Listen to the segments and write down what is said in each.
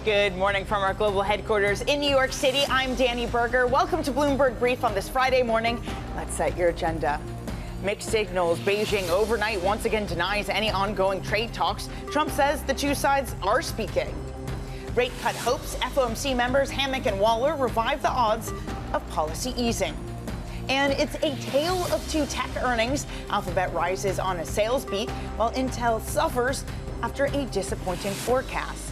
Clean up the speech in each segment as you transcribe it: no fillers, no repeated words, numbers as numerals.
Good morning from our global headquarters in New York City. I'm Danny Berger. Welcome to Bloomberg Brief on this Friday morning. Let's set your agenda. Mixed signals. Beijing overnight once again denies any ongoing trade talks. Trump says the two sides are speaking. Rate cut hopes. FOMC members Hammack and Waller revive the odds of policy easing. And it's a tale of two tech earnings. Alphabet rises on a sales beat, while Intel suffers after a disappointing forecast.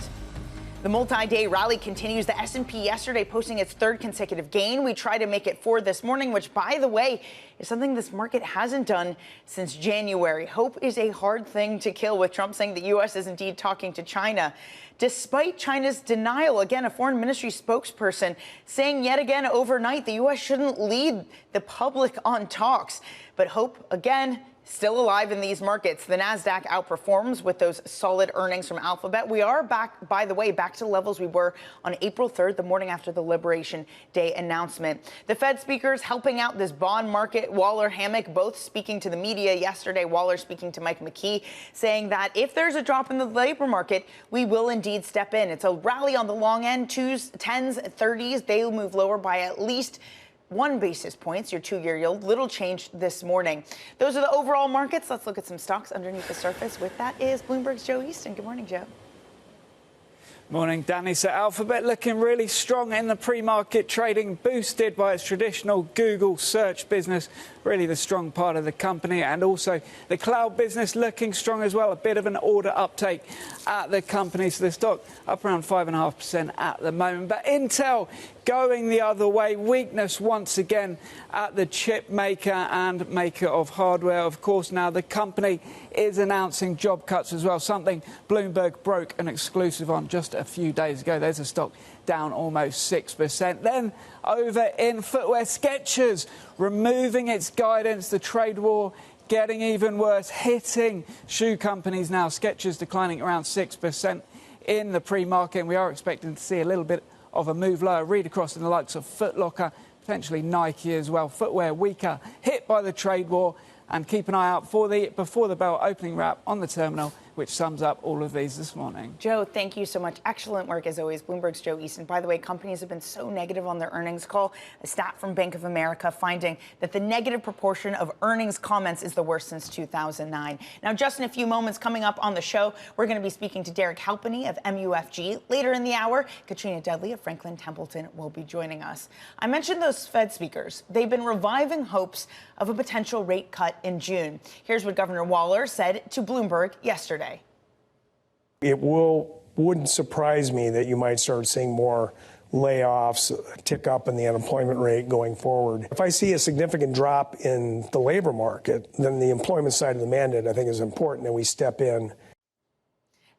The multi-day rally continues. The S&P yesterday posting its third consecutive gain. We try to make it four this morning, which, by the way, is something this market hasn't done since January. Hope is a hard thing to kill, with Trump saying the U.S. is indeed talking to China. Despite China's denial, again, a foreign ministry spokesperson saying yet again overnight the U.S. shouldn't lead the public on talks. But hope, again, still alive in these markets. The Nasdaq outperforms with those solid earnings from Alphabet. We are back, by the way, back to the levels we were on April 3rd, the morning after the Liberation Day announcement. The Fed speakers helping out this bond market. Waller, Hammack, both speaking to the media yesterday. Waller speaking to Mike McKee, saying that if there's a drop in the labor market, we will indeed step in. It's a rally on the long end, 2s, 10s, 30s. They'll move lower by at least 1 basis points, your two-year yield. Little change this morning. Those are the overall markets. Let's look at some stocks underneath the surface. With that is Bloomberg's Joe Easton. Good morning, Joe. Morning, Danny. So Alphabet looking really strong in the pre-market trading, boosted by its traditional Google search business, really the strong part of the company, and also the cloud business looking strong as well. A bit of an order uptake at the company. So the stock up around 5.5% at the moment. But Intel going the other way. Weakness once again at the chip maker and maker of hardware. Of course, now the company is announcing job cuts as well, something Bloomberg broke an exclusive on just a few days ago. There's a stock down almost 6%. Then over in footwear, Skechers removing its guidance. The trade war getting even worse, hitting shoe companies now. Skechers declining around 6% in the pre-market. And we are expecting to see a little bit of a move lower, read across in the likes of Foot Locker, potentially Nike as well. Footwear weaker, hit by the trade war. And keep an eye out for the before the bell opening wrap on the terminal, which sums up all of these this morning. Joe, thank you so much. Excellent work as always. Bloomberg's Joe Easton. By the way, companies have been so negative on their earnings call. A stat from Bank of America finding that the negative proportion of earnings comments is the worst since 2009. Now, just in a few moments coming up on the show, we're going to be speaking to Derek Halpenny of MUFG. Later in the hour, Katrina Dudley of Franklin Templeton will be joining us. I mentioned those Fed speakers. They've been reviving hopes of a potential rate cut in June. Here's what Governor Waller said to Bloomberg yesterday. It wouldn't surprise me that you might start seeing more layoffs, tick up in the unemployment rate going forward. If I see a significant drop in the labor market, then the employment side of the mandate, I think, is important that we step in.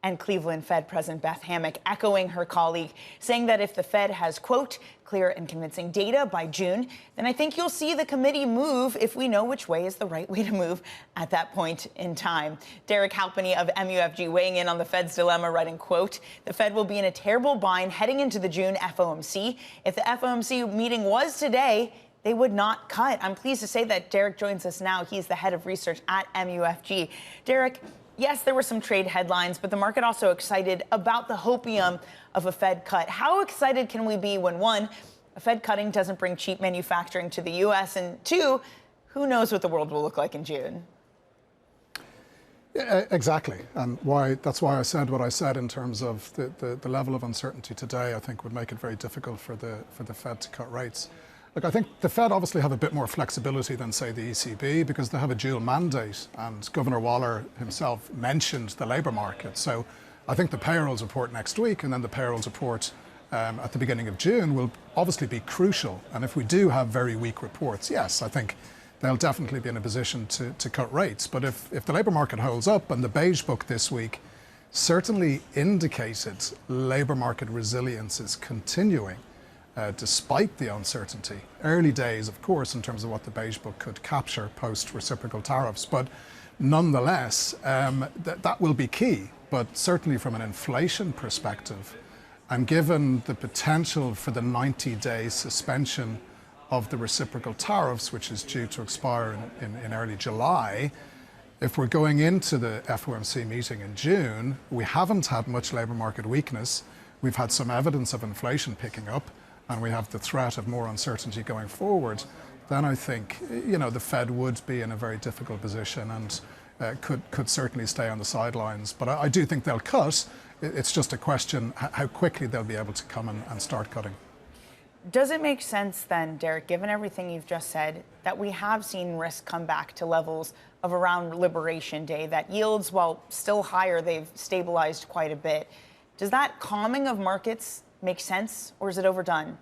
And Cleveland Fed President Beth Hammack echoing her colleague, saying that if the Fed has, quote, clear and convincing data by June, then I think you'll see the committee move if we know which way is the right way to move at that point in time. Derek Halpenny of MUFG weighing in on the Fed's dilemma, writing, quote, the Fed will be in a terrible bind heading into the June FOMC. If the FOMC meeting was today, they would not cut. I'm pleased to say that Derek joins us now. He's the head of research at MUFG. Derek, yes, there were some trade headlines, but the market also excited about the hopium of a Fed cut. How excited can we be when, one, a Fed cutting doesn't bring cheap manufacturing to the U.S., and two, who knows what the world will look like in June? Yeah, exactly. And that's why I said what I said in terms of the level of uncertainty today, I think would make it very difficult for the Fed to cut rates. Look, I think the Fed obviously have a bit more flexibility than, say, the ECB because they have a dual mandate, and Governor Waller himself mentioned the labour market. So I think the payrolls report next week and then the payrolls report at the beginning of June will obviously be crucial. And if we do have very weak reports, yes, I think they'll definitely be in a position to cut rates. But if the labour market holds up, and the Beige Book this week certainly indicated labour market resilience is continuing, despite the uncertainty. Early days, of course, in terms of what the Beige Book could capture post-reciprocal tariffs, but nonetheless, that will be key. But certainly from an inflation perspective, and given the potential for the 90-day suspension of the reciprocal tariffs, which is due to expire in early July, if we're going into the FOMC meeting in June, we haven't had much labour market weakness. we've had some evidence of inflation picking up, and we have the threat of more uncertainty going forward, then I think, the Fed would be in a very difficult position and could certainly stay on the sidelines. But I do think they'll cut. It's just a question how quickly they'll be able to come and start cutting. Does it make sense then, Derek, given everything you've just said, that we have seen risk come back to levels of around Liberation Day, that yields, while still higher, they've stabilized quite a bit? Does that calming of markets make sense, or is it overdone?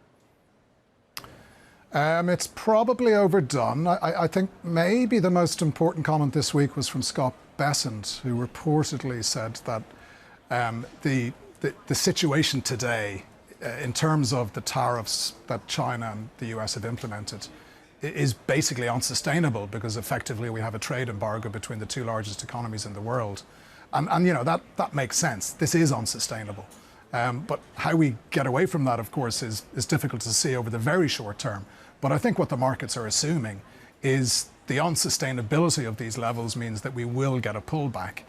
It's probably overdone. I think maybe the most important comment this week was from Scott Bessent, who reportedly said that the situation today, in terms of the tariffs that China and the US have implemented, is basically unsustainable, because effectively we have a trade embargo between the two largest economies in the world. And that makes sense. This is unsustainable. But how we get away from that, of course, is difficult to see over the very short term. But I think what the markets are assuming is the unsustainability of these levels means that we will get a pullback.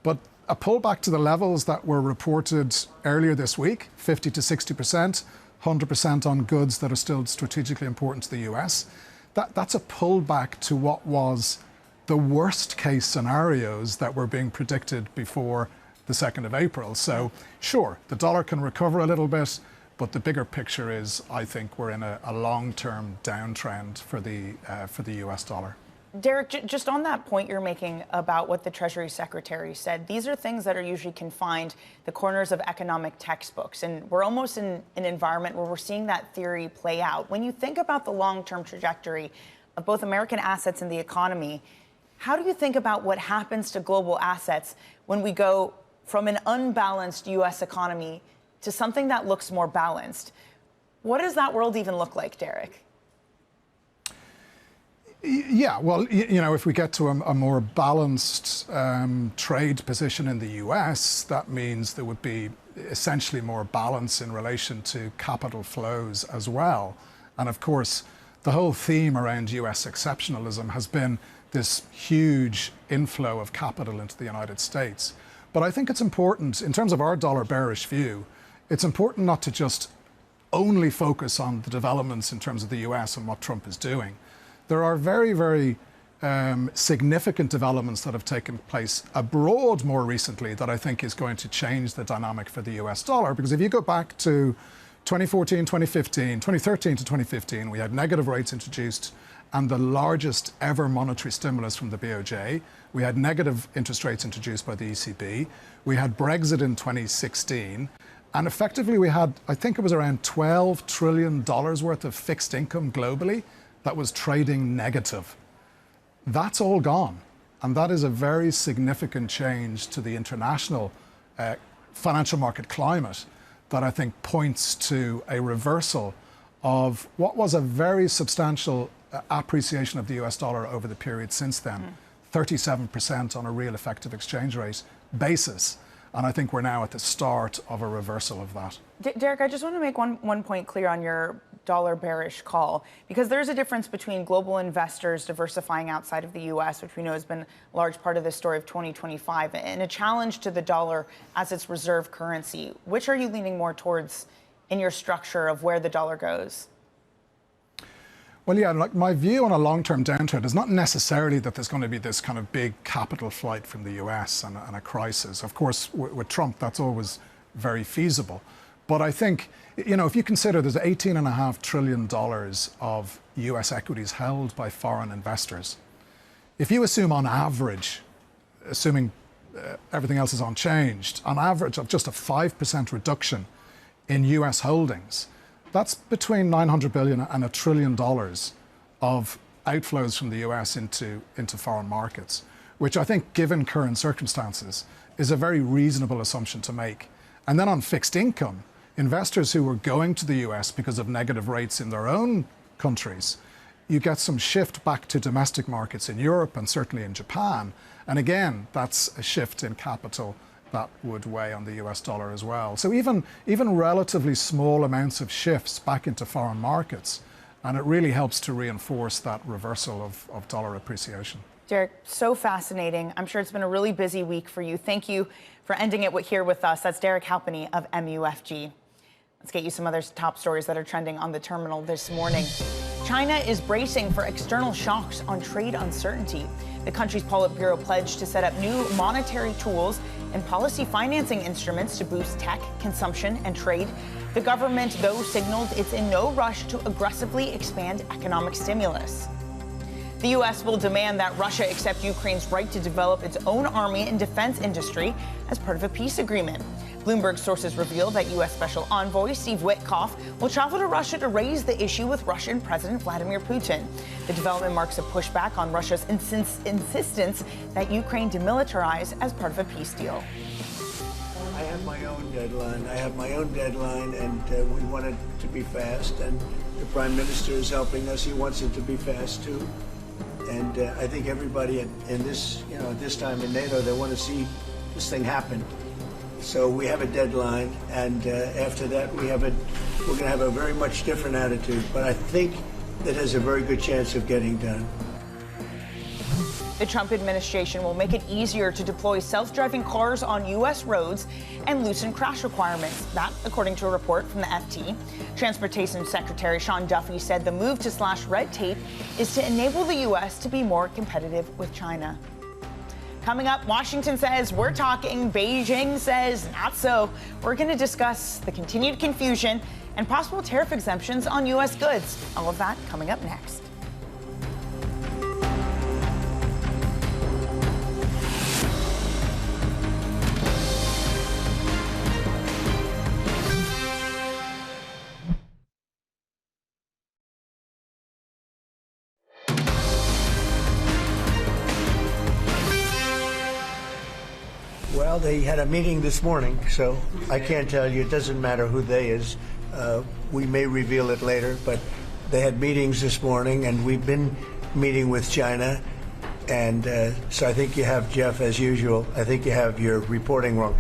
But a pullback to the levels that were reported earlier this week, 50 to 60%, 100% on goods that are still strategically important to the US, that's a pullback to what was the worst case scenarios that were being predicted before the 2nd of April. So sure, the dollar can recover a little bit, but the bigger picture is, I think we're in a long-term downtrend for the US dollar. Derek, just on that point you're making about what the Treasury Secretary said, these are things that are usually confined the corners of economic textbooks, and we're almost in an environment where we're seeing that theory play out. When you think about the long-term trajectory of both American assets and the economy, how do you think about what happens to global assets when we go from an unbalanced U.S. economy to something that looks more balanced? What does that world even look like, Derek? Yeah, well, if we get to a more balanced trade position in the US, that means there would be essentially more balance in relation to capital flows as well. And of course, the whole theme around US exceptionalism has been this huge inflow of capital into the United States. But I think it's important, in terms of our dollar bearish view, it's important not to just only focus on the developments in terms of the US and what Trump is doing. There are very, very significant developments that have taken place abroad more recently that I think is going to change the dynamic for the US dollar. Because if you go back to 2014, 2015, 2013 to 2015, we had negative rates introduced and the largest ever monetary stimulus from the BOJ. We had negative interest rates introduced by the ECB. We had Brexit in 2016. And effectively we had, I think it was around $12 trillion worth of fixed income globally that was trading negative. That's all gone. And that is a very significant change to the international financial market climate that I think points to a reversal of what was a very substantial appreciation of the US dollar over the period since then, 37% on a real effective exchange rate basis. And I think we're now at the start of a reversal of that. Derek, I just want to make one point clear on your dollar bearish call, because there's a difference between global investors diversifying outside of the U.S., which we know has been a large part of the story of 2025, and a challenge to the dollar as its reserve currency. Which are you leaning more towards in your structure of where the dollar goes? Well, yeah, like my view on a long-term downturn is not necessarily that there's going to be this kind of big capital flight from the US and a crisis. Of course, with Trump, that's always very feasible. But I think, if you consider there's $18.5 trillion of US equities held by foreign investors, if you assume on average, assuming everything else is unchanged, on average of just a 5% reduction in US holdings, that's between $900 billion and $1 trillion of outflows from the US into foreign markets, which I think, given current circumstances, is a very reasonable assumption to make. And then on fixed income, investors who were going to the US because of negative rates in their own countries, you get some shift back to domestic markets in Europe and certainly in Japan. And again, that's a shift in capital that would weigh on the US dollar as well. So even relatively small amounts of shifts back into foreign markets, and it really helps to reinforce that reversal of dollar appreciation. Derek, so fascinating. I'm sure it's been a really busy week for you. Thank you for ending it here with us. That's Derek Halpenny of MUFG. Let's get you some other top stories that are trending on the terminal this morning. China is bracing for external shocks on trade uncertainty. The country's Politburo pledged to set up new monetary tools and policy financing instruments to boost tech, consumption, and trade. The government, though, signaled it's in no rush to aggressively expand economic stimulus. The U.S. will demand that Russia accept Ukraine's right to develop its own army and defense industry as part of a peace agreement. Bloomberg sources reveal that U.S. Special Envoy Steve Witkoff will travel to Russia to raise the issue with Russian President Vladimir Putin. The development marks a pushback on Russia's insistence that Ukraine demilitarize as part of a peace deal. I have my own deadline. And we want it to be fast. And the Prime Minister is helping us. He wants it to be fast, too. And I think everybody in this, at this time in NATO, they want to see this thing happen. So we have a deadline, and after that, we're going to have a very much different attitude. But I think that has a very good chance of getting done. The Trump administration will make it easier to deploy self-driving cars on U.S. roads and loosen crash requirements. That, according to a report from the FT. Transportation Secretary Sean Duffy said the move to slash red tape is to enable the U.S. to be more competitive with China. Coming up, Washington says we're talking. Beijing says not so. We're going to discuss the continued confusion and possible tariff exemptions on U.S. goods. All of that coming up next. Well, they had a meeting this morning, so I can't tell you. It doesn't matter who they is. We may reveal it later, but they had meetings this morning, and we've been meeting with China. And so I think you have, Jeff, as usual, I think you have your reporting wrong.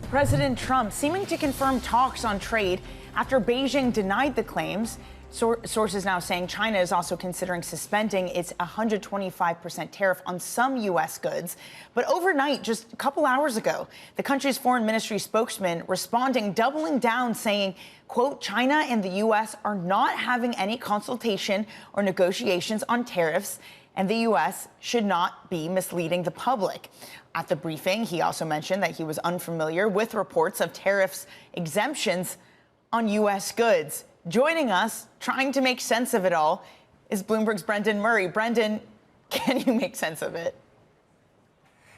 President Trump seeming to confirm talks on trade after Beijing denied the claims. Sources now saying China is also considering suspending its 125% tariff on some U.S. goods. But overnight, just a couple hours ago, the country's foreign ministry spokesman responding, doubling down, saying, quote, China and the U.S. are not having any consultation or negotiations on tariffs, and the U.S. should not be misleading the public. At the briefing, he also mentioned that he was unfamiliar with reports of tariffs exemptions on U.S. goods. Joining us, trying to make sense of it all, is Bloomberg's Brendan Murray. Brendan, can you make sense of it?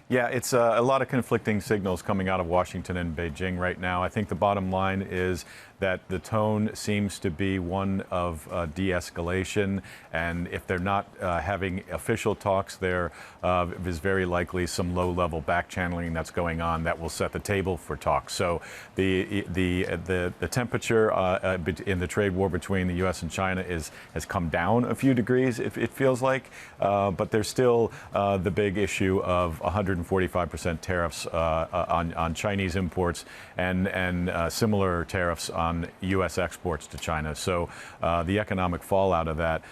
Yeah, it's a lot of conflicting signals coming out of Washington and Beijing right now. I think the bottom line is that the tone seems to be one of de-escalation, and if they're not having official talks, there is very likely some low-level back-channeling that's going on that will set the table for talks. So the temperature in the trade war between the U.S. and China has come down a few degrees, it feels like, but there's still the big issue of 145% tariffs on Chinese imports and similar tariffs on U.S. exports to China. So the economic fallout of that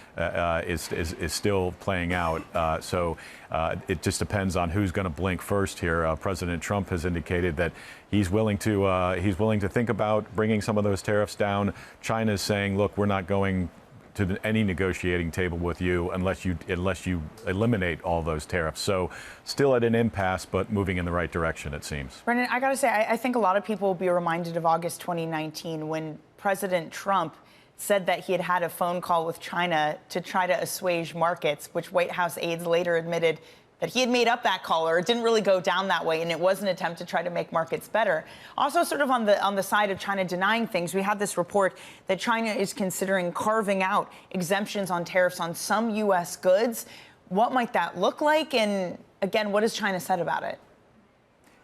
is still playing out. So it just depends on who's going to blink first here. President Trump has indicated that he's willing to think about bringing some of those tariffs down. China's saying, look, we're not going to any negotiating table with you unless you eliminate all those tariffs. So still at an impasse, but moving in the right direction, it seems. Brendan, I got to say, I think a lot of people will be reminded of August 2019 when President Trump said that he had had a phone call with China to try to assuage markets, which White House aides later admitted that he had made up that call, or it didn't really go down that way, and it was an attempt to try to make markets better. Also, sort of on the side of China denying things, we had this report that China is considering carving out exemptions on tariffs on some U.S. goods. What might that look like? And again, what has China said about it?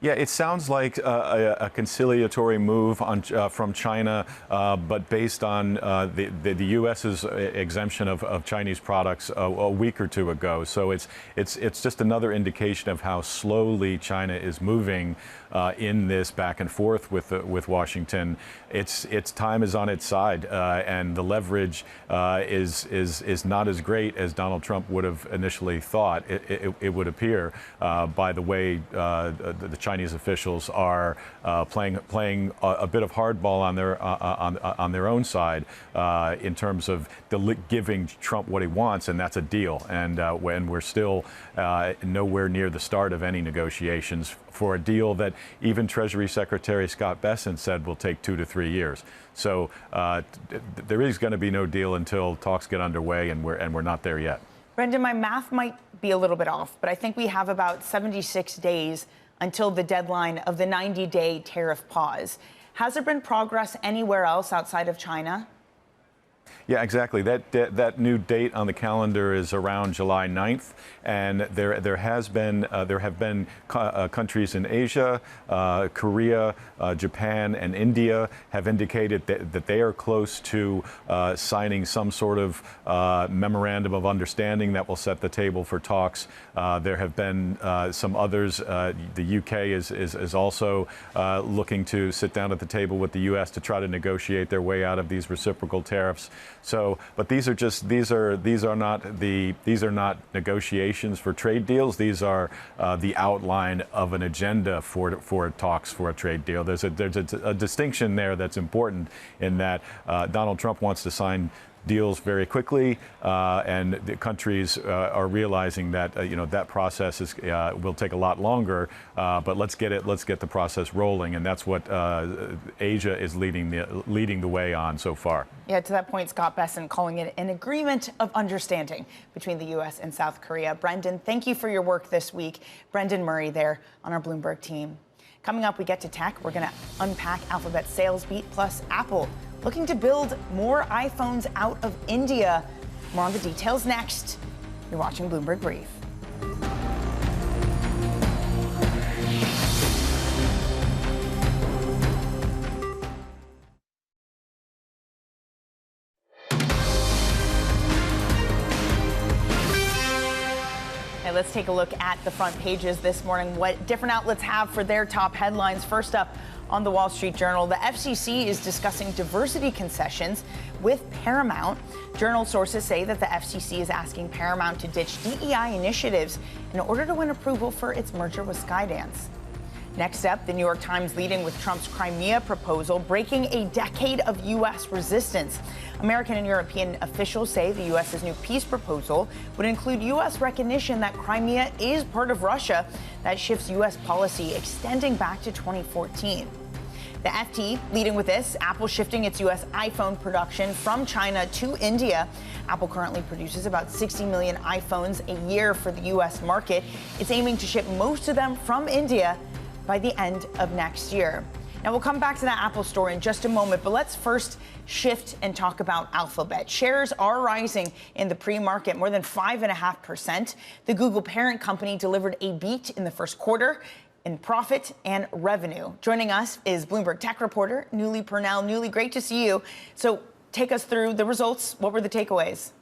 Yeah, it sounds like a conciliatory move from China, but based on the U.S.'s exemption of Chinese products a week or two ago. So it's just another indication of how slowly China is moving in this back and forth with Washington. Its time is on its side, and the leverage is not as great as Donald Trump would have initially thought. It would appear by the way the Chinese officials are playing a bit of hardball on their own side in terms of giving Trump what he wants, and that's a deal. And when we're still nowhere near the start of any negotiations for a deal that even Treasury Secretary Scott Bessent said will take 2 to 3 years. So there is going to be no deal until talks get underway, and we're not there yet. Brendan, my math might be a little bit off, but I think we have about 76 days until the deadline of the 90-day tariff pause. Has there been progress anywhere else outside of China? Yeah, exactly. That new date on the calendar is around July 9th, and there have been countries in Asia, Korea, Japan, and India have indicated that they are close to signing some sort of memorandum of understanding that will set the table for talks. There have been some others. The UK is also looking to sit down at the table with the US to try to negotiate their way out of these reciprocal tariffs. So, but these are not negotiations for trade deals. These are the outline of an agenda for talks for a trade deal. There's a distinction there that's important in that Donald Trump wants to sign deals very quickly, and the countries are realizing that that process will take a lot longer. But let's get the process rolling, and that's what Asia is leading the way on so far. Yeah, to that point, Scott Bessent calling it an agreement of understanding between the U.S. and South Korea. Brendan, thank you for your work this week. Brendan Murray there on our Bloomberg team. Coming up, we get to tech. We're going to unpack Alphabet's sales beat, plus Apple looking to build more iPhones out of India. More on the details next. You're watching Bloomberg Brief. Let's take a look at the front pages this morning, what different outlets have for their top headlines. First up on the Wall Street Journal, the FCC is discussing diversity concessions with Paramount. Journal sources say that the FCC is asking Paramount to ditch DEI initiatives in order to win approval for its merger with Skydance. Next up, the New York Times leading with Trump's Crimea proposal, breaking a decade of U.S. resistance. American and European officials say the U.S.'s new peace proposal would include U.S. recognition that Crimea is part of Russia. That shifts U.S. policy extending back to 2014. The FT leading with this, Apple shifting its U.S. iPhone production from China to India. Apple currently produces about 60 million iPhones a year for the U.S. market. It's aiming to ship most of them from India by the end of next year. Now, we'll come back to that Apple story in just a moment, but let's first shift and talk about Alphabet. Shares are rising in the pre-market, more than 5.5%. The Google parent company delivered a beat in the first quarter in profit and revenue. Joining us is Bloomberg tech reporter Newly Purnell. Newly, great to see you. So take us through the results. What were the takeaways?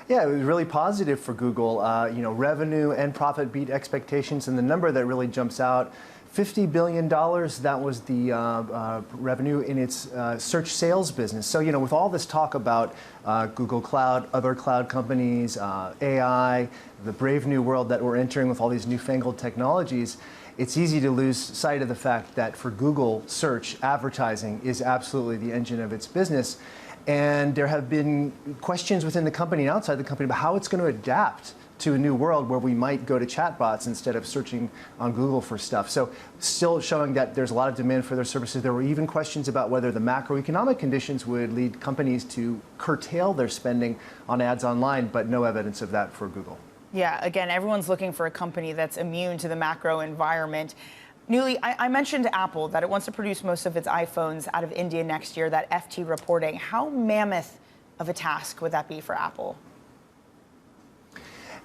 Yeah, it was really positive for Google. Revenue and profit beat expectations, and the number that really jumps out, $50 billion, that was the revenue in its search sales business. So, with all this talk about Google Cloud, other cloud companies, AI, the brave new world that we're entering with all these newfangled technologies, it's easy to lose sight of the fact that for Google, search advertising is absolutely the engine of its business. And there have been questions within the company and outside the company about how it's going to adapt to a new world where we might go to chatbots instead of searching on Google for stuff. So still showing that there's a lot of demand for their services. There were even questions about whether the macroeconomic conditions would lead companies to curtail their spending on ads online, but no evidence of that for Google. Yeah, again, everyone's looking for a company that's immune to the macro environment. Newly, I mentioned Apple that it wants to produce most of its iPhones out of India next year, that FT reporting. How mammoth of a task would that be for Apple?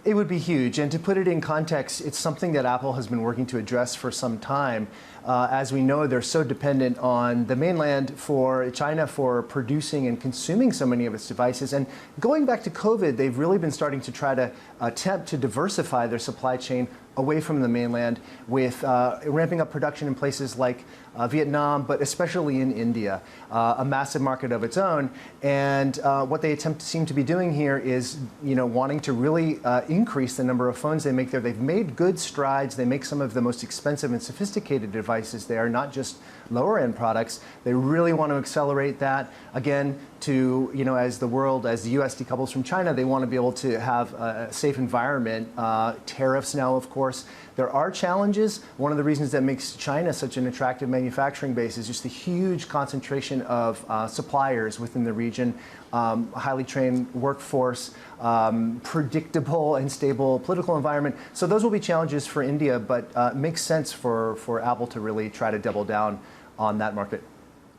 It would be huge. And to put it in context, it's something that Apple has been working to address for some time. As we know, they're so dependent on the mainland for China for producing and consuming so many of its devices. And going back to COVID, they've really been starting to try to attempt to diversify their supply chain away from the mainland with ramping up production in places like Vietnam, but especially in India, a massive market of its own. And what they seem to be doing here is, wanting to really increase the number of phones they make there. They've made good strides. They make some of the most expensive and sophisticated devices there, not just lower-end products. They really want to accelerate that. Again, to, as the U.S. decouples from China, they want to be able to have a safe environment. Tariffs now, of course. There are challenges. One of the reasons that makes China such an attractive manufacturing base is just the huge concentration of suppliers within the region, highly trained workforce, predictable and stable political environment. So those will be challenges for India, but it makes sense for Apple to really try to double down on that market.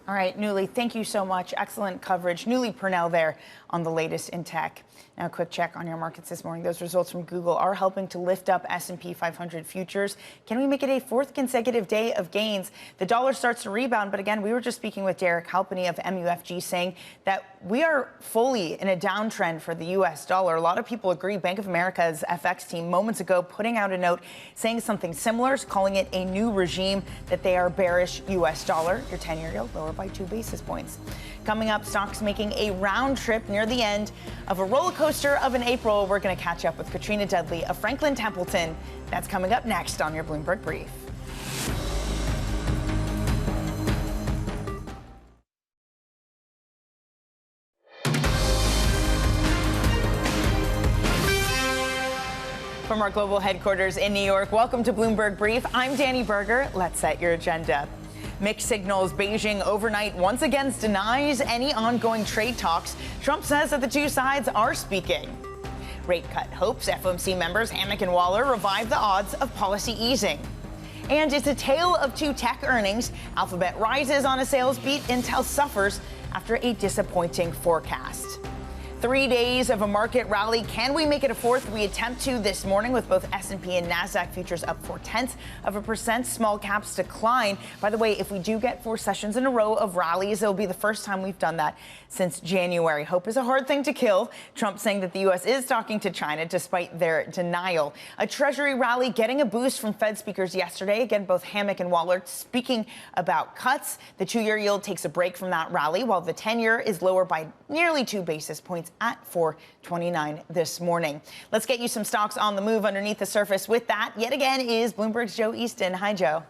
All right, Newly, thank you so much. Excellent coverage. Newly Purnell there on the latest in tech. Now, a quick check on your markets this morning. Those results from Google are helping to lift up S&P 500 futures. Can we make it a fourth consecutive day of gains? The dollar starts to rebound, but again, we were just speaking with Halpenny of MUFG saying that we are fully in a downtrend for the U.S. dollar. A lot of people agree. Bank of America's FX team moments ago putting out a note saying something similar, calling it a new regime, that they are bearish U.S. dollar. Your 10-year yield lower by 2 basis points. Coming up, stocks making a round trip near the end of a roller coaster of an April. We're going to catch up with Katrina Dudley of Franklin Templeton. That's coming up next on your Bloomberg Brief. From our global headquarters in New York, welcome to Bloomberg Brief. I'm Danny Berger. Let's set your agenda. Mixed signals. Beijing overnight once again denies any ongoing trade talks. Trump says that the two sides are speaking. Rate cut hopes. FOMC members Hammack and Waller revive the odds of policy easing. And it's a tale of two tech earnings. Alphabet rises on a sales beat. Intel suffers after a disappointing forecast. 3 days of a market rally. Can we make it a fourth? We attempt to this morning with both S&P and NASDAQ futures up 0.4%. Small caps decline. By the way, if we do get 4 sessions in a row of rallies, it'll be the first time we've done that since January. Hope is a hard thing to kill. Trump saying that the U.S. is talking to China despite their denial. A Treasury rally getting a boost from Fed speakers yesterday. Again, both Hammack and Waller speaking about cuts. The 2-year yield takes a break from that rally, while the 10-year is lower by nearly 2 basis points at 4.29 this morning. Let's get you some stocks on the move underneath the surface. With that, yet again, is Bloomberg's Joe Easton. Hi, Joe.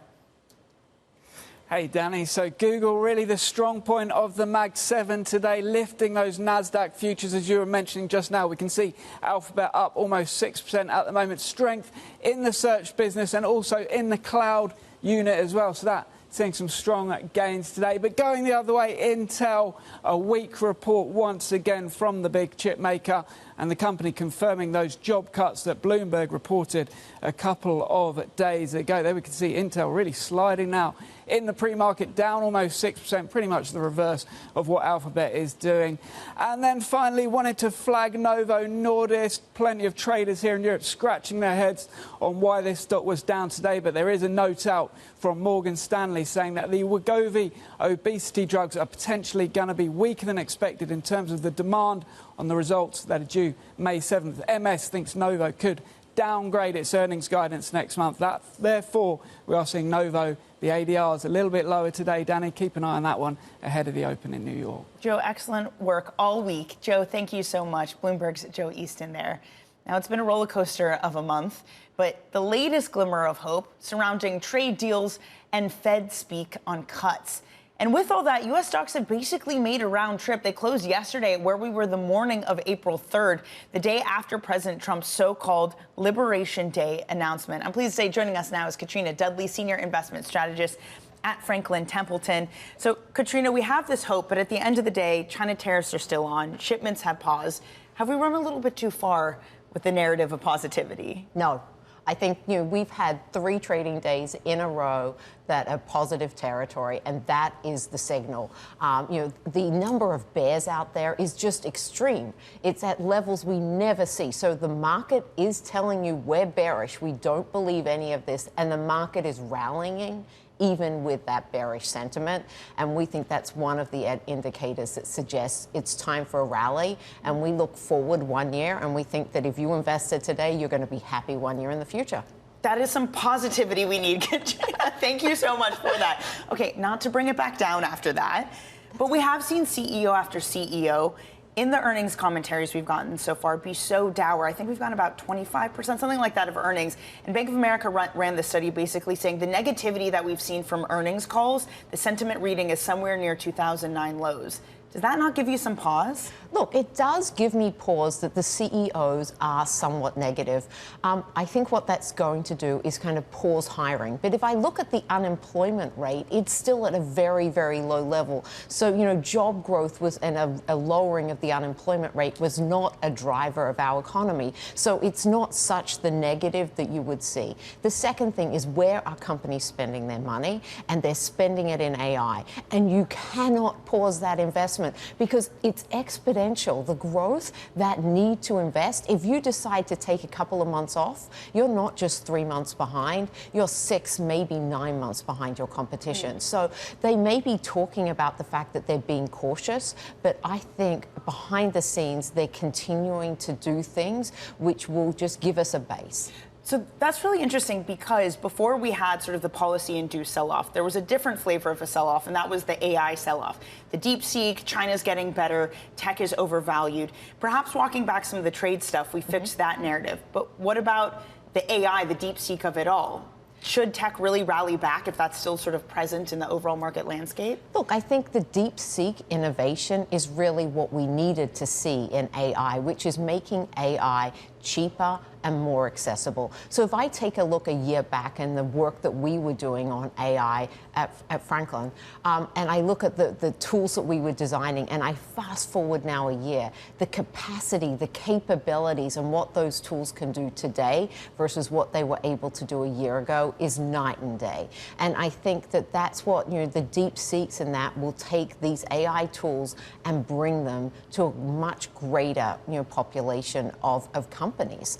Hey, Danny. So Google really the strong point of the Mag 7 today, lifting those NASDAQ futures, as you were mentioning just now. We can see Alphabet up almost 6% at the moment. Strength in the search business and also in the cloud unit as well. So that seeing some strong gains today. But going the other way, Intel, a weak report once again from the big chip maker, and the company confirming those job cuts that Bloomberg reported a couple of days ago. There we can see Intel really sliding now in the pre-market, down almost 6%, pretty much the reverse of what Alphabet is doing. And then finally, wanted to flag Novo Nordisk. Plenty of traders here in Europe scratching their heads on why this stock was down today, but there is a note out from Morgan Stanley saying that the Wegovy obesity drugs are potentially going to be weaker than expected in terms of the demand on the results that are due May 7th. MS thinks Novo could downgrade its earnings guidance next month. Therefore, we are seeing Novo, the ADRs, a little bit lower today. Danny, keep an eye on that one ahead of the open in New York. Joe, excellent work all week. Joe, thank you so much. Bloomberg's Joe Easton there. Now, it's been a roller coaster of a month, but the latest glimmer of hope surrounding trade deals and Fed speak on cuts. And with all that, U.S. stocks have basically made a round trip. They closed yesterday where we were the morning of April 3rd, the day after President Trump's so-called Liberation Day announcement. I'm pleased to say joining us now is Katrina Dudley, Senior Investment Strategist at Franklin Templeton. So, Katrina, we have this hope, but at the end of the day, China tariffs are still on. Shipments have paused. Have we run a little bit too far with the narrative of positivity? No. I think, we've had 3 trading days in a row that are positive territory, and that is the signal. The number of bears out there is just extreme. It's at levels we never see. So the market is telling you we're bearish. We don't believe any of this, and the market is rallying even with that bearish sentiment. And we think that's one of the indicators that suggests it's time for a rally. And we look forward 1 year, and we think that if you invested today, you're going to be happy 1 year in the future. That is some positivity we need, Katrina. Thank you so much for that. Okay, not to bring it back down after that, but we have seen CEO after CEO in the earnings commentaries we've gotten so far be so dour. I think we've gotten about 25%, something like that, of earnings. And Bank of America ran the study basically saying the negativity that we've seen from earnings calls, the sentiment reading is somewhere near 2009 lows. Does that not give you some pause? Look, it does give me pause that the CEOs are somewhat negative. I think what that's going to do is kind of pause hiring. But if I look at the unemployment rate, it's still at a very, very low level. So, job growth was and a lowering of the unemployment rate was not a driver of our economy. So it's not such the negative that you would see. The second thing is, where are companies spending their money? And they're spending it in AI. And you cannot pause that investment, because it's exponential. The growth, that need to invest. If you decide to take a couple of months off, you're not just 3 months behind, you're 6, maybe 9 months behind your competition. So they may be talking about the fact that they're being cautious, but I think behind the scenes, they're continuing to do things which will just give us a base. So that's really interesting, because before we had sort of the policy-induced sell-off, there was a different flavor of a sell-off, and that was the AI sell-off. The DeepSeek, China's getting better, tech is overvalued. Perhaps walking back some of the trade stuff, we fixed that narrative. But what about the AI, the DeepSeek of it all? Should tech really rally back if that's still sort of present in the overall market landscape? Look, I think the DeepSeek innovation is really what we needed to see in AI, which is making AI cheaper and more accessible. So if I take a look a year back and the work that we were doing on AI at Franklin, and I look at the tools that we were designing, and I fast forward now a year, the capacity, the capabilities, and what those tools can do today versus what they were able to do a year ago is night and day. And I think that that's what, the DeepSeeks and that will take these AI tools and bring them to a much greater, population of companies.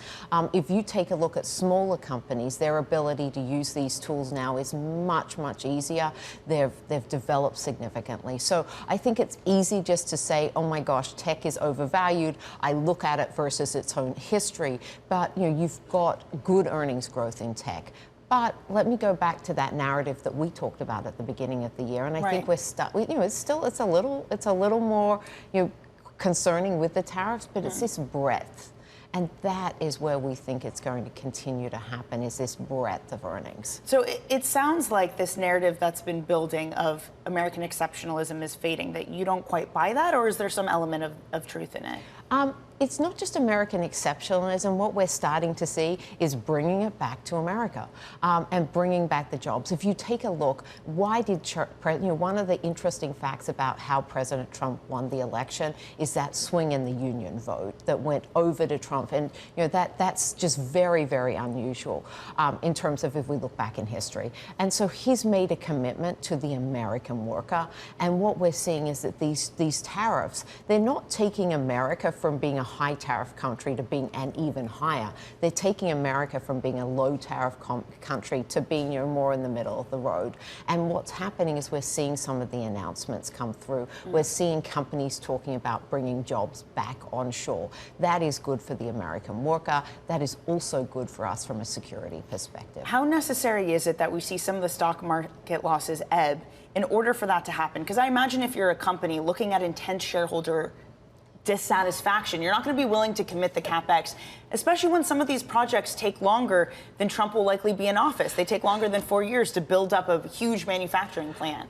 If you take a look at smaller companies, their ability to use these tools now is much, much easier. They've developed significantly. So I think it's easy just to say, oh my gosh, tech is overvalued. I look at it versus its own history. But you've got good earnings growth in tech. But let me go back to that narrative that we talked about at the beginning of the year, and I think we're stuck. It's a little more concerning with the tariffs, but it's this breadth. And that is where we think it's going to continue to happen, is this breadth of earnings. So it sounds like this narrative that's been building of American exceptionalism is fading, that you don't quite buy that, or is there some element of truth in it? It's not just American exceptionalism. What we're starting to see is bringing it back to America and bringing back the jobs. If you take a look, why did one of the interesting facts about how President Trump won the election is that swing in the union vote that went over to Trump, and that's just very, very unusual in terms of if we look back in history. And so he's made a commitment to the American worker, and what we're seeing is that these tariffs, they're not taking America from being a high tariff country to being an even higher. They're taking America from being a low tariff country to being more in the middle of the road. And what's happening is we're seeing some of the announcements come through. We're seeing companies talking about bringing jobs back onshore. That is good for the American worker. That is also good for us from a security perspective. How necessary is it that we see some of the stock market losses ebb in order for that to happen? Because I imagine if you're a company looking at intense shareholder dissatisfaction, you're not going to be willing to commit the capex, especially when some of these projects take longer than Trump will likely be in office. They take longer than 4 years to build up a huge manufacturing plant.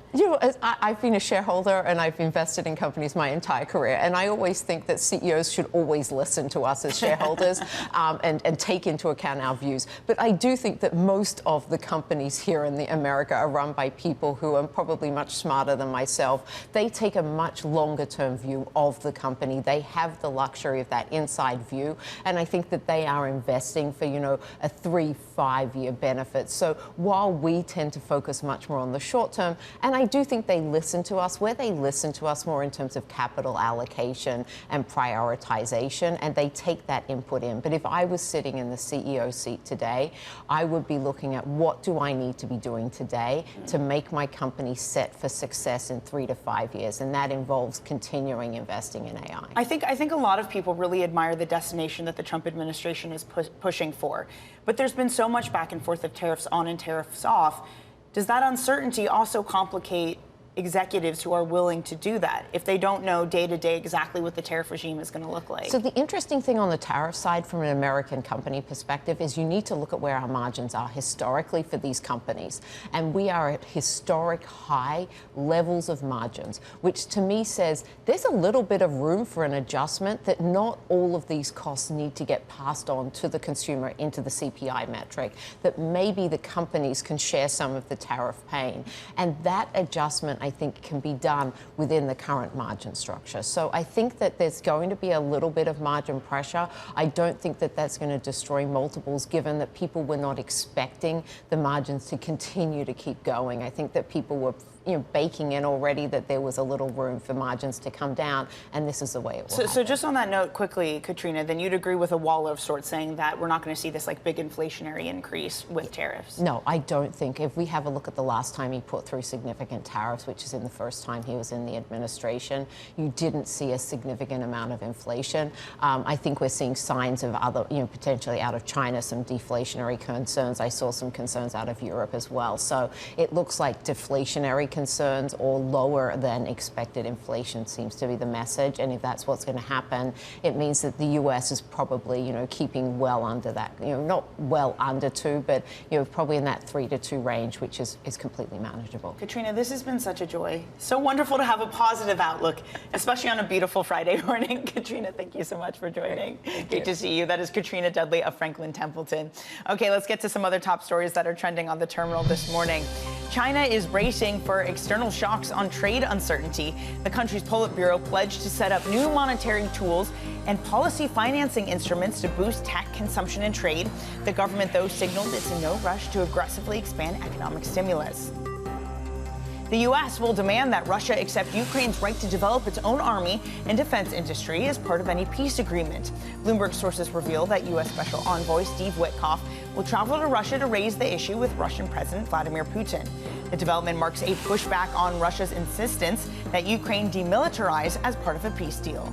I've been a shareholder and I've invested in companies my entire career, and I always think that CEOs should always listen to us as shareholders and take into account our views. But I do think that most of the companies here in America are run by people who are probably much smarter than myself. They take a much longer term view of the company. They have the luxury of that inside view, and I think think that they are investing for, a 3-5 year benefit. So while we tend to focus much more on the short term, and I do think they listen to us, where they listen to us more in terms of capital allocation and prioritization, and they take that input in. But if I was sitting in the CEO seat today, I would be looking at what do I need to be doing today to make my company set for success in 3 to 5 years, and that involves continuing investing in AI. I think a lot of people really admire the destination that the Trump administration is pushing for, but there's been so much back and forth of tariffs on and tariffs off. Does that uncertainty also complicate executives who are willing to do that if they don't know day to day exactly what the tariff regime is going to look like? So the interesting thing on the tariff side from an American company perspective is you need to look at where our margins are historically for these companies. And we are at historic high levels of margins, which to me says there's a little bit of room for an adjustment, that not all of these costs need to get passed on to the consumer into the CPI metric, that maybe the companies can share some of the tariff pain. And that adjustment, I think, can be done within the current margin structure. So I think that there's going to be a little bit of margin pressure. I don't think that that's going to destroy multiples, given that people were not expecting the margins to continue to keep going. I think that people were baking in already that there was a little room for margins to come down, and this is the way it will. So just on that note, quickly, Katrina, then you'd agree with a Waller of sorts saying that we're not going to see this big inflationary increase with tariffs? No, I don't think. If we have a look at the last time he put through significant tariffs, which is in the first time he was in the administration, you didn't see a significant amount of inflation. I think we're seeing signs of other, potentially out of China, some deflationary concerns. I saw some concerns out of Europe as well. So it looks like deflationary concerns or lower than expected inflation seems to be the message. And if that's what's going to happen, it means that the US is probably, keeping well under that, not well under 2, but, probably in that 3 to 2 range, which is completely manageable. Katrina, this has been such a joy. So wonderful to have a positive outlook, especially on a beautiful Friday morning. Katrina, thank you so much for joining. Great to see you. That is Katrina Dudley of Franklin Templeton. Okay, let's get to some other top stories that are trending on the terminal this morning. China is bracing for external shocks on trade uncertainty. The country's Politburo pledged to set up new monetary tools and policy financing instruments to boost tech consumption and trade. The government, though, signaled it's in no rush to aggressively expand economic stimulus. The U.S. will demand that Russia accept Ukraine's right to develop its own army and defense industry as part of any peace agreement. Bloomberg sources reveal that U.S. Special Envoy Steve Witkoff will travel to Russia to raise the issue with Russian President Vladimir Putin. The development marks a pushback on Russia's insistence that Ukraine demilitarize as part of a peace deal.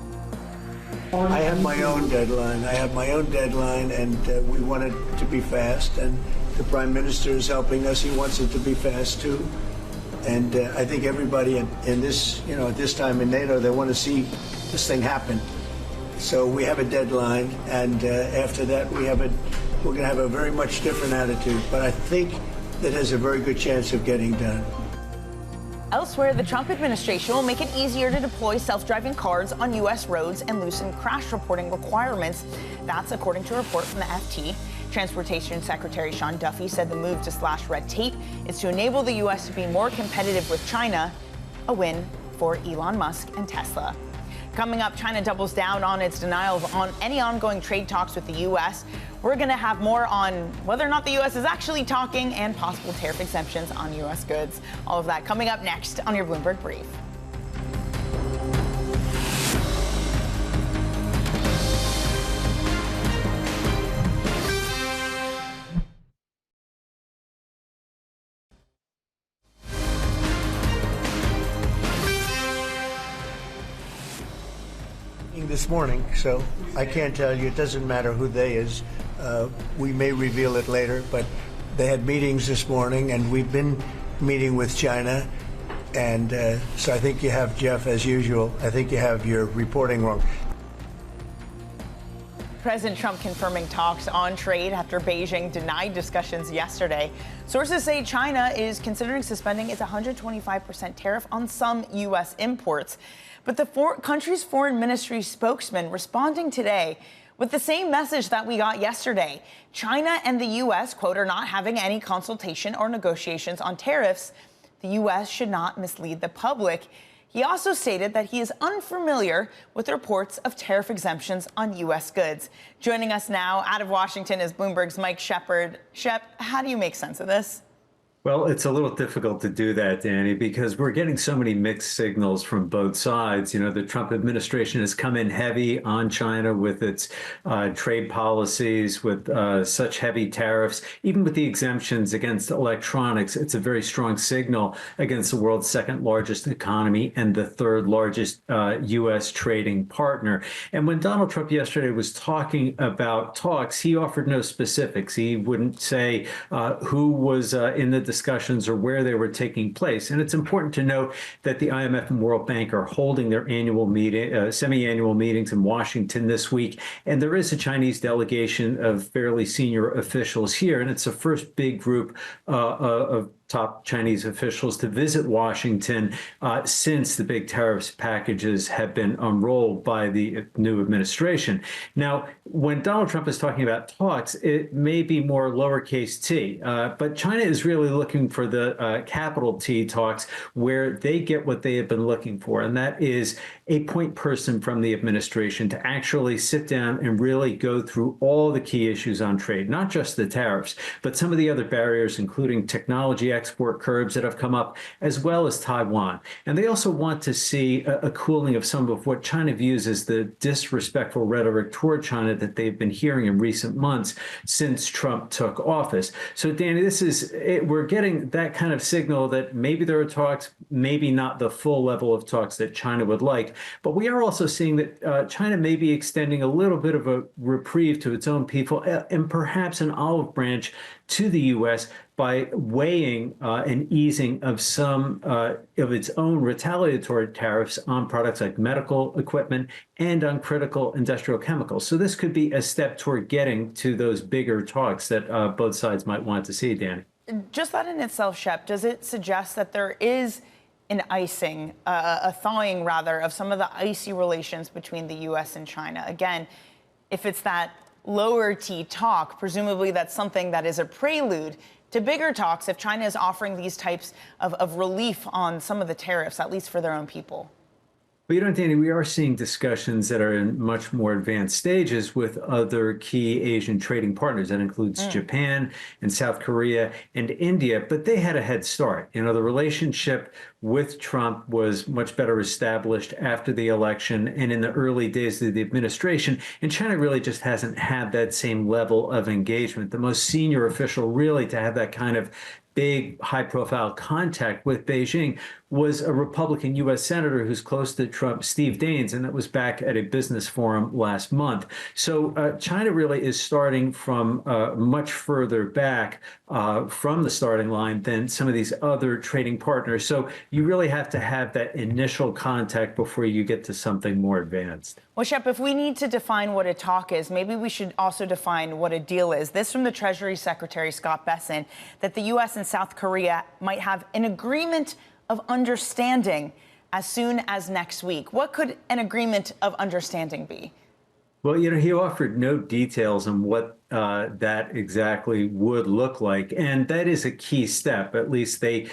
I have my own deadline. And we want it to be fast. And the Prime Minister is helping us. He wants it to be fast, too. And I think everybody in this, at this time in NATO, they want to see this thing happen. So we have a deadline, and after that, we're going to have a very much different attitude. But I think that has a very good chance of getting done. Elsewhere, the Trump administration will make it easier to deploy self-driving cars on U.S. roads and loosen crash reporting requirements. That's according to a report from the FT. Transportation Secretary Sean Duffy said the move to slash red tape is to enable the U.S. to be more competitive with China, a win for Elon Musk and Tesla. Coming up, China doubles down on its denial of any ongoing trade talks with the U.S. We're going to have more on whether or not the U.S. is actually talking and possible tariff exemptions on U.S. goods. All of that coming up next on your Bloomberg Brief. This morning, so I can't tell you. It doesn't matter who they is. We may reveal it later, but they had meetings this morning, and we've been meeting with China. And so I think you have, Jeff, as usual, I think you have your reporting wrong. President Trump confirming talks on trade after Beijing denied discussions yesterday. Sources say China is considering suspending its 125% tariff on some U.S. imports. But the country's foreign ministry spokesman responding today with the same message that we got yesterday. China and the U.S., quote, are not having any consultation or negotiations on tariffs. The U.S. should not mislead the public. He also stated that he is unfamiliar with reports of tariff exemptions on U.S. goods. Joining us now out of Washington is Bloomberg's Mike Shepard. Shep, how do you make sense of this? Well, it's a little difficult to do that, Danny, because we're getting so many mixed signals from both sides. You know, the Trump administration has come in heavy on China with its trade policies, with such heavy tariffs. Even with the exemptions against electronics, it's a very strong signal against the world's second largest economy and the third largest U.S. trading partner. And when Donald Trump yesterday was talking about talks, he offered no specifics. He wouldn't say who was in the discussions or where they were taking place. And it's important to note that the IMF and World Bank are holding their annual meeting, semi-annual meetings in Washington this week. And there is a Chinese delegation of fairly senior officials here. And it's the first big group of top Chinese officials to visit Washington since the big tariffs packages have been unrolled by the new administration. Now, when Donald Trump is talking about talks, it may be more lowercase t, but China is really looking for the capital T talks where they get what they have been looking for, and that is a point person from the administration to actually sit down and really go through all the key issues on trade, not just the tariffs, but some of the other barriers, including technology export curbs that have come up, as well as Taiwan. And they also want to see a cooling of some of what China views as the disrespectful rhetoric toward China that they've been hearing in recent months since Trump took office. So, Danny, we're getting that kind of signal that maybe there are talks, maybe not the full level of talks that China would like. But we are also seeing that China may be extending a little bit of a reprieve to its own people and perhaps an olive branch to the U.S. by weighing an easing of some of its own retaliatory tariffs on products like medical equipment and on critical industrial chemicals. So this could be a step toward getting to those bigger talks that both sides might want to see, Danny. Just that in itself, Shep, does it suggest that there is an icing, a thawing rather, of some of the icy relations between the U.S. and China? Again, if it's that lower T talk, presumably that's something that is a prelude to bigger talks if China is offering these types of relief on some of the tariffs, at least for their own people. But, you know, Danny, we are seeing discussions that are in much more advanced stages with other key Asian trading partners. That includes Japan and South Korea and India, but they had a head start. You know, the relationship with Trump was much better established after the election and in the early days of the administration. And China really just hasn't had that same level of engagement. The most senior official really to have that kind of big, high-profile contact with Beijing was a Republican U.S. senator who's close to Trump, Steve Daines, and that was back at a business forum last month. So China really is starting from much further back from the starting line than some of these other trading partners. So you really have to have that initial contact before you get to something more advanced. Well, Shep, if we need to define what a talk is, maybe we should also define what a deal is. This from the Treasury Secretary, Scott Bessent, that the U.S. and South Korea might have an agreement of understanding as soon as next week. What could an agreement of understanding be? Well, you know, he offered no details on what that exactly would look like. And that is a key step. At least they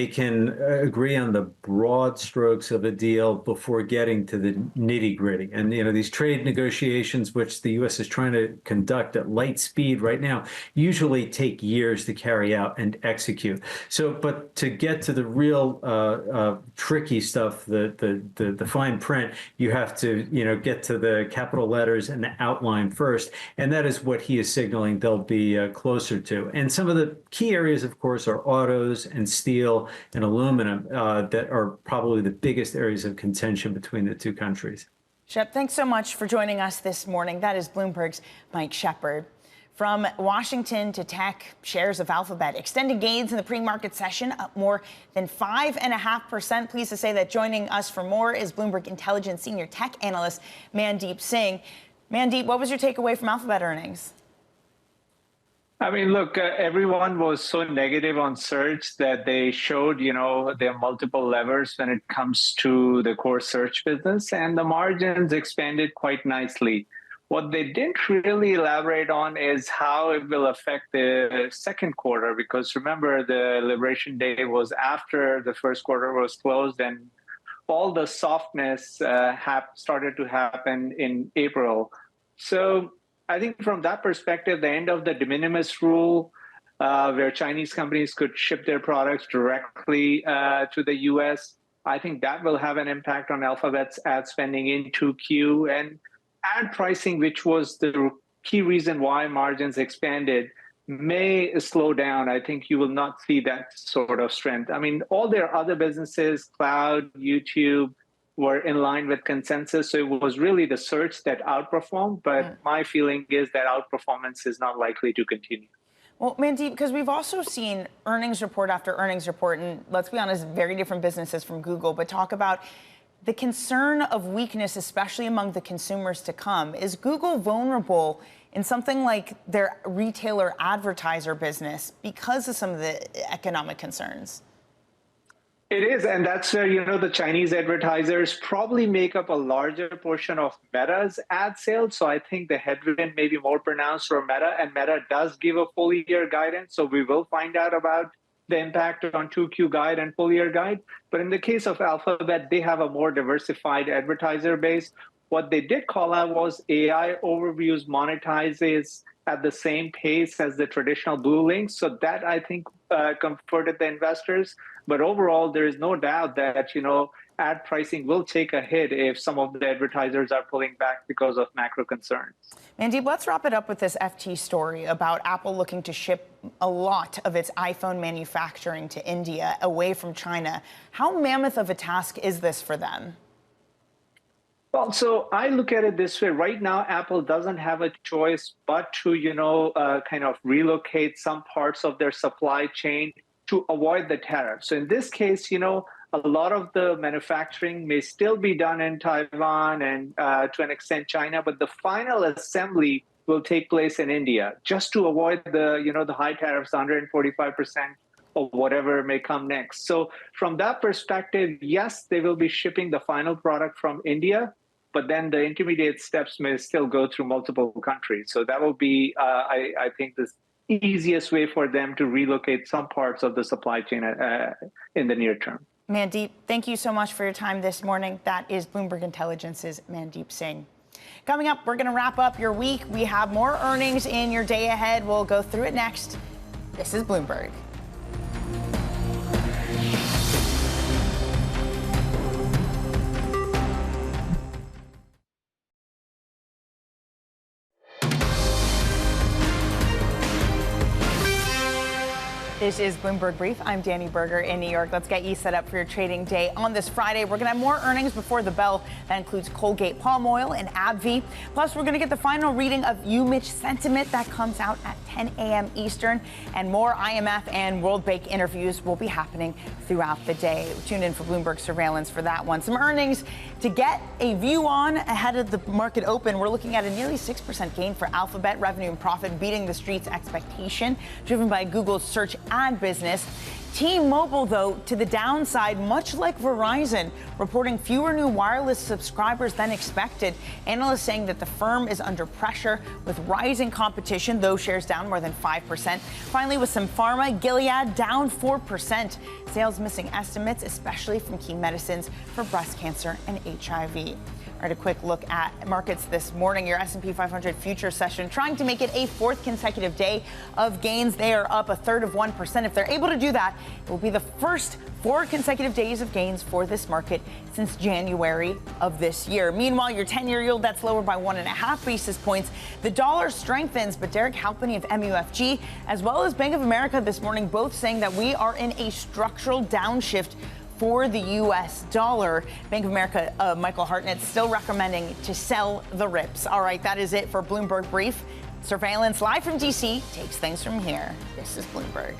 can agree on the broad strokes of a deal before getting to the nitty gritty. And, you know, these trade negotiations, which the U.S. is trying to conduct at light speed right now, usually take years to carry out and execute. So, but to get to the real tricky stuff, the fine print, you have to, you know, get to the capital letters and the outline first. And that is what he is signaling they'll be closer to. And some of the key areas, of course, are autos and steel and aluminum that are probably the biggest areas of contention between the two countries. Shep, thanks so much for joining us this morning. That is Bloomberg's Mike Shepard. From Washington to tech, shares of Alphabet extended gains in the pre-market session, up more than 5.5%. Pleased to say that joining us for more is Bloomberg Intelligence senior tech analyst Mandeep Singh. Mandeep, what was your takeaway from Alphabet earnings? I mean, look, everyone was so negative on search that they showed, you know, there are multiple levers when it comes to the core search business, and the margins expanded quite nicely. What they didn't really elaborate on is how it will affect the second quarter, because remember, the Liberation Day was after the first quarter was closed, and all the softness started to happen in April. So I think from that perspective, the end of the de minimis rule, where Chinese companies could ship their products directly to the U.S., I think that will have an impact on Alphabet's ad spending in 2Q. And ad pricing, which was the key reason why margins expanded, may slow down. I think you will not see that sort of strength. I mean, all their other businesses, cloud, YouTube, were in line with consensus. So it was really the search that outperformed. But my feeling is that outperformance is not likely to continue. Well, Mandeep, because we've also seen earnings report after earnings report, and let's be honest, very different businesses from Google, but talk about the concern of weakness, especially among the consumers to come. Is Google vulnerable in something like their retailer advertiser business because of some of the economic concerns? It is, and that's where, the Chinese advertisers probably make up a larger portion of Meta's ad sales. So I think the headwind may be more pronounced for Meta, and Meta does give a full year guidance. So we will find out about the impact on 2Q guide and full year guide. But in the case of Alphabet, they have a more diversified advertiser base. What they did call out was AI overviews monetizes at the same pace as the traditional blue links. So that, I think, comforted the investors. But overall, there is no doubt that, ad pricing will take a hit if some of the advertisers are pulling back because of macro concerns. Mandeep, let's wrap it up with this FT story about Apple looking to ship a lot of its iPhone manufacturing to India away from China. How mammoth of a task is this for them? Well, so I look at it this way. Right now, Apple doesn't have a choice but to, kind of relocate some parts of their supply chain to avoid the tariffs. So in this case, a lot of the manufacturing may still be done in Taiwan and to an extent China, but the final assembly will take place in India just to avoid the high tariffs, 145%. Or whatever may come next. So from that perspective, yes, they will be shipping the final product from India, but then the intermediate steps may still go through multiple countries. So that will be, I think, the easiest way for them to relocate some parts of the supply chain in the near term. Mandeep, thank you so much for your time this morning. That is Bloomberg Intelligence's Mandeep Singh. Coming up, we're going to wrap up your week. We have more earnings in your day ahead. We'll go through it next. This is Bloomberg. This is Bloomberg Brief. I'm Danny Berger in New York. Let's get you set up for your trading day on this Friday. We're going to have more earnings before the bell. That includes Colgate-Palmolive and AbbVie. Plus, we're going to get the final reading of UMICH sentiment that comes out at 10 a.m. Eastern. And more IMF and World Bank interviews will be happening throughout the day. Tune in for Bloomberg Surveillance for that one. Some earnings to get a view on ahead of the market open. We're looking at a nearly 6% gain for Alphabet. Revenue and profit beating the street's expectation, driven by Google's search ad business. T-Mobile, though, to the downside, much like Verizon, reporting fewer new wireless subscribers than expected. Analysts saying that the firm is under pressure with rising competition, though shares down more than 5%. Finally, with some pharma, Gilead down 4%. Sales missing estimates, especially from key medicines for breast cancer and HIV. All right, a quick look at markets this morning. Your S&P 500 future session trying to make it a fourth consecutive day of gains. They are up 1/3%. If they're able to do that, it will be the first 4 consecutive days of gains for this market since January of this year. Meanwhile, your 10-year yield, that's lower by 1.5 basis points. The dollar strengthens, but Derek Halpenny of MUFG, as well as Bank of America this morning, both saying that we are in a structural downshift for the U.S. dollar. Bank of America, Michael Hartnett, still recommending to sell the rips. All right, that is it for Bloomberg Brief. Surveillance live from D.C. takes things from here. This is Bloomberg.